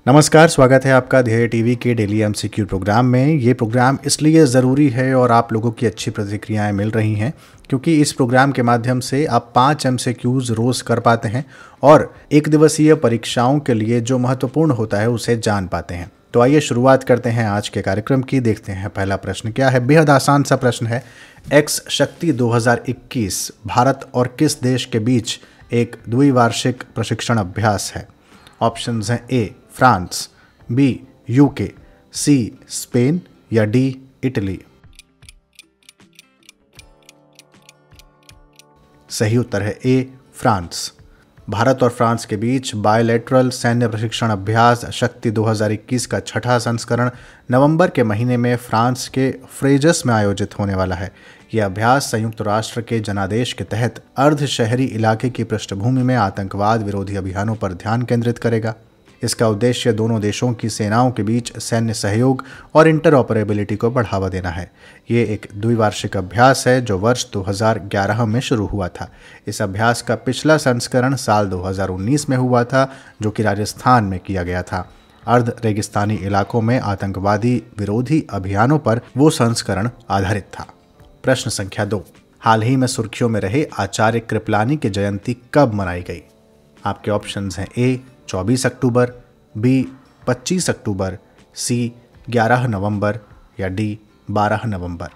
नमस्कार, स्वागत है आपका ध्येय टीवी के डेली एमसीक्यू प्रोग्राम में। ये प्रोग्राम इसलिए ज़रूरी है और आप लोगों की अच्छी प्रतिक्रियाएं मिल रही हैं क्योंकि इस प्रोग्राम के माध्यम से आप 5 एमसीक्यूज़ रोज़ कर पाते हैं और एक दिवसीय परीक्षाओं के लिए जो महत्वपूर्ण होता है उसे जान पाते हैं। तो आइए शुरुआत करते हैं आज के कार्यक्रम की। देखते हैं पहला प्रश्न क्या है। बेहद आसान सा प्रश्न है। एक्स शक्ति 2021 भारत और किस देश के बीच एक द्विवार्षिक प्रशिक्षण अभ्यास है? ऑप्शंस हैं A France, B UK, C Spain या डी इटली। सही उत्तर है ए फ्रांस। भारत और फ्रांस के बीच बायलैटरल सैन्य प्रशिक्षण अभ्यास शक्ति 2021 का छठा संस्करण नवंबर के महीने में फ्रांस के फ्रेजस में आयोजित होने वाला है। यह अभ्यास संयुक्त राष्ट्र के जनादेश के तहत अर्ध शहरी इलाके की पृष्ठभूमि में आतंकवाद विरोधी अभियानों पर ध्यान केंद्रित करेगा। इसका उद्देश्य दोनों देशों की सेनाओं के बीच सैन्य सहयोग और इंटरऑपरेबिलिटी को बढ़ावा देना है। ये एक द्विवार्षिक अभ्यास है जो वर्ष 2011 में शुरू हुआ था। इस अभ्यास का पिछला संस्करण साल 2019 में हुआ था, जो कि राजस्थान में किया गया था। अर्ध रेगिस्तानी इलाकों में आतंकवादी विरोधी अभियानों पर वो संस्करण आधारित था। प्रश्न संख्या 2। हाल ही में सुर्खियों में रहे आचार्य कृपलानी की जयंती कब मनाई गई? आपके ऑप्शंस हैं ए 24 अक्टूबर, बी 25 अक्टूबर, सी 11 नवंबर या डी 12 नवंबर।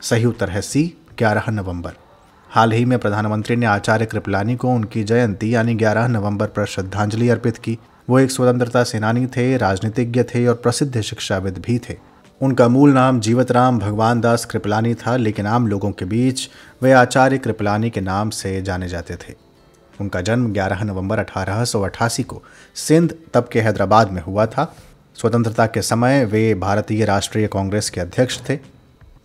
सही उत्तर है सी 11 नवंबर। हाल ही में प्रधानमंत्री ने आचार्य कृपलानी को उनकी जयंती यानी 11 नवंबर पर श्रद्धांजलि अर्पित की। वो एक स्वतंत्रता सेनानी थे, राजनीतिज्ञ थे और प्रसिद्ध शिक्षाविद भी थे। उनका मूल नाम जीवतराम भगवान दास कृपलानी था, लेकिन आम लोगों के बीच वे आचार्य कृपलानी के नाम से जाने जाते थे। उनका जन्म 11 नवंबर 1888 को सिंध तब के हैदराबाद में हुआ था। स्वतंत्रता के समय वे भारतीय राष्ट्रीय कांग्रेस के अध्यक्ष थे।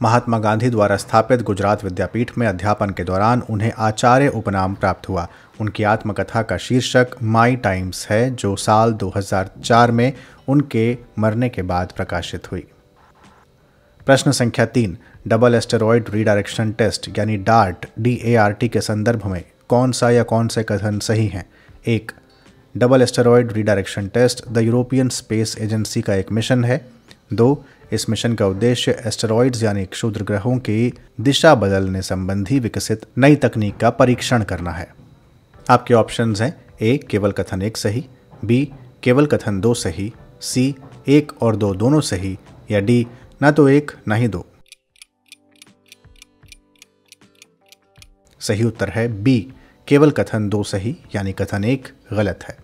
महात्मा गांधी द्वारा स्थापित गुजरात विद्यापीठ में अध्यापन के दौरान उन्हें आचार्य उपनाम प्राप्त हुआ। उनकी आत्मकथा का शीर्षक माई टाइम्स है, जो साल 2004 में उनके मरने के बाद प्रकाशित हुई। प्रश्न संख्या 3। डबल एस्टेरॉयड रीडायरेक्शन टेस्ट यानी डार्ट DART के संदर्भ में कौन सा या कौन से कथन सही हैं? 1. Double asteroid redirection test the European Space Agency का एक मिशन है। 2. इस मिशन का उद्देश्य एस्टेरॉयड्स यानी क्षुद्र ग्रहों की दिशा बदलने संबंधी विकसित नई तकनीक का परीक्षण करना है। आपके ऑप्शंस हैं ए केवल कथन 1 सही, बी केवल कथन 2 सही, सी 1 और 2 दोनों सही या डी ना तो 1 ना ही 2। सही उत्तर है बी केवल कथन 2 सही यानी कथन 1 गलत है।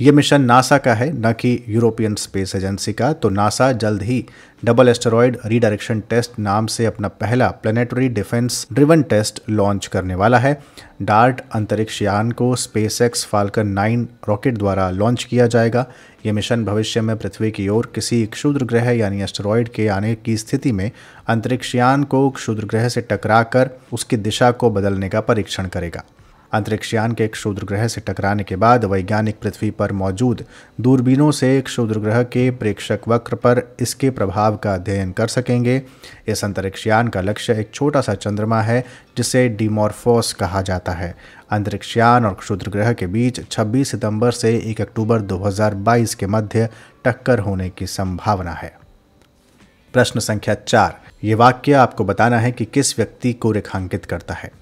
यह मिशन नासा का है, न कि यूरोपियन स्पेस एजेंसी का। तो नासा जल्द ही डबल एस्टेरॉयड रीडायरेक्शन टेस्ट नाम से अपना पहला planetary defence driven test launch करने वाला है। डार्ट अंतरिक्ष यान को स्पेसएक्स फाल्कन 9 रॉकेट द्वारा लॉन्च किया जाएगा। यह मिशन भविष्य में पृथ्वी की ओर किसी क्षुद्र ग्रह यानी एस्टेरॉयड के आने की स्थिति में अंतरिक्ष यान को क्षुद्र ग्रह से टकराकर उसकी दिशा को बदलने का परीक्षण करेगा। अंतरिक्षयान के क्षुद्र ग्रह से टकराने के बाद वैज्ञानिक पृथ्वी पर मौजूद दूरबीनों से क्षुद्र ग्रह के प्रेक्षक वक्र पर इसके प्रभाव का अध्ययन कर सकेंगे। इस अंतरिक्षयान का लक्ष्य एक छोटा सा चंद्रमा है जिसे डिमॉर्फोस कहा जाता है। अंतरिक्षयान और क्षुद्र ग्रह के बीच 26 सितंबर से 1 अक्टूबर 2022 के मध्य टक्कर होने की संभावना है। प्रश्न संख्या 4। ये वाक्य आपको बताना है कि किस व्यक्ति को रेखांकित करता है।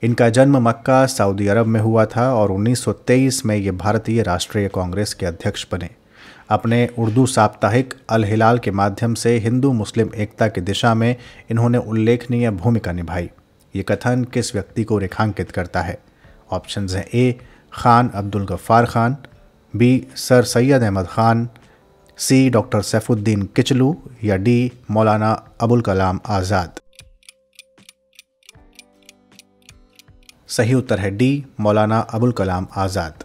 इनका जन्म मक्का सऊदी अरब में हुआ था और 1923 में ये भारतीय राष्ट्रीय कांग्रेस के अध्यक्ष बने। अपने उर्दू साप्ताहिक अल हिलाल के माध्यम से हिंदू मुस्लिम एकता की दिशा में इन्होंने उल्लेखनीय भूमिका निभाई। ये कथन किस व्यक्ति को रेखांकित करता है? ऑप्शंस हैं ए खान अब्दुल गफ्फार खान, बी सर सैयद अहमद खान, सी डॉक्टर सैफुद्दीन किचलू या डी मौलाना अबुल कलाम आज़ाद। सही उत्तर है डी मौलाना अबुल कलाम आज़ाद।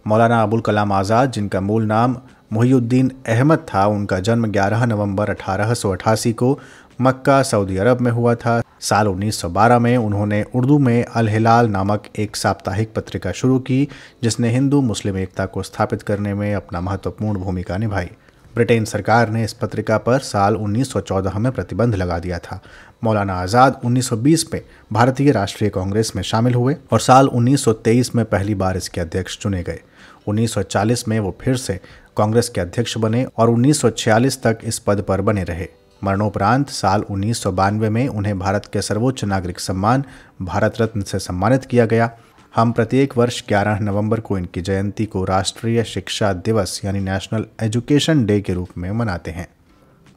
मौलाना अबुल कलाम आज़ाद, जिनका मूल नाम मुहिउद्दीन अहमद था, उनका जन्म 11 नवंबर 1888 को मक्का सऊदी अरब में हुआ था। साल 1912 में उन्होंने उर्दू में अल हिलाल नामक एक साप्ताहिक पत्रिका शुरू की, जिसने हिंदू मुस्लिम एकता को स्थापित करने में अपना महत्वपूर्ण भूमिका निभाई। ब्रिटेन सरकार ने इस पत्रिका पर साल 1914 में प्रतिबंध लगा दिया था। मौलाना आज़ाद 1920 में भारतीय राष्ट्रीय कांग्रेस में शामिल हुए और साल 1923 में पहली बार इसके अध्यक्ष चुने गए। 1940 में वो फिर से कांग्रेस के अध्यक्ष बने और 1946 तक इस पद पर बने रहे। मरणोपरांत साल 1992 में उन्हें भारत के सर्वोच्च नागरिक सम्मान भारत रत्न से सम्मानित किया गया। हम प्रत्येक वर्ष 11 नवंबर को इनकी जयंती को राष्ट्रीय शिक्षा दिवस यानी नेशनल एजुकेशन डे के रूप में मनाते हैं।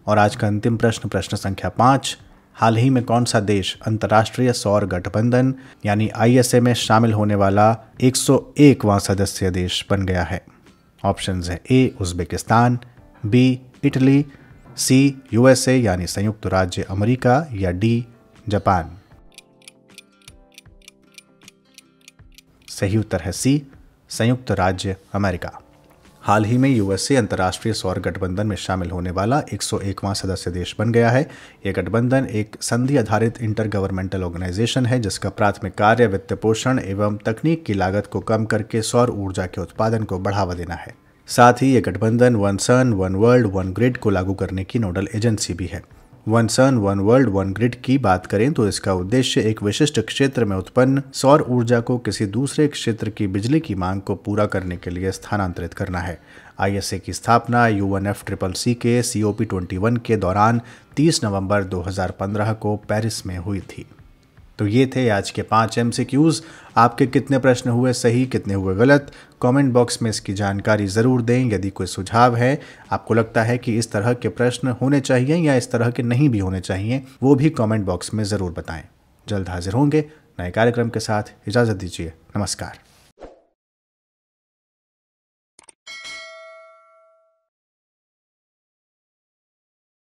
और आज का अंतिम प्रश्न, प्रश्न संख्या 5, हाल ही में कौन सा देश अंतर्राष्ट्रीय सौर गठबंधन यानी ISA में शामिल होने वाला 101वां सदस्य देश बन गया है? ऑप्शंस है A Uzbekistan, B Italy, C USA यानी संयुक्त राज्य अमेरिका या D जापान। सही उत्तर है C संयुक्त राज्य अमेरिका। हाल ही में USA अंतर्राष्ट्रीय सौर गठबंधन में शामिल होने वाला 101वां सदस्य देश बन गया है। यह गठबंधन एक संधि आधारित इंटर गवर्नमेंटल ऑर्गेनाइजेशन है जिसका प्राथमिक कार्य वित्त पोषण एवं तकनीक की लागत को कम करके सौर ऊर्जा के उत्पादन को बढ़ावा देना है। साथ ही यह गठबंधन one sun one world one grid को लागू करने की नोडल एजेंसी भी है। One sun one world one grid की बात करें तो इसका उद्देश्य एक विशिष्ट क्षेत्र में उत्पन्न सौर ऊर्जा को किसी दूसरे क्षेत्र की बिजली की मांग को पूरा करने के लिए स्थानांतरित करना है। ISA की स्थापना UNFCCC के COP21 के दौरान 30 नवंबर 2015 को पेरिस में हुई थी। तो ये थे आज के 5 MCQs। आपके कितने प्रश्न हुए सही, कितने हुए गलत, कमेंट बॉक्स में इसकी जानकारी ज़रूर दें। यदि कोई सुझाव है, आपको लगता है कि इस तरह के प्रश्न होने चाहिए या इस तरह के नहीं भी होने चाहिए, वो भी कमेंट बॉक्स में ज़रूर बताएं। जल्द हाजिर होंगे नए कार्यक्रम के साथ। इजाज़त दीजिए, नमस्कार।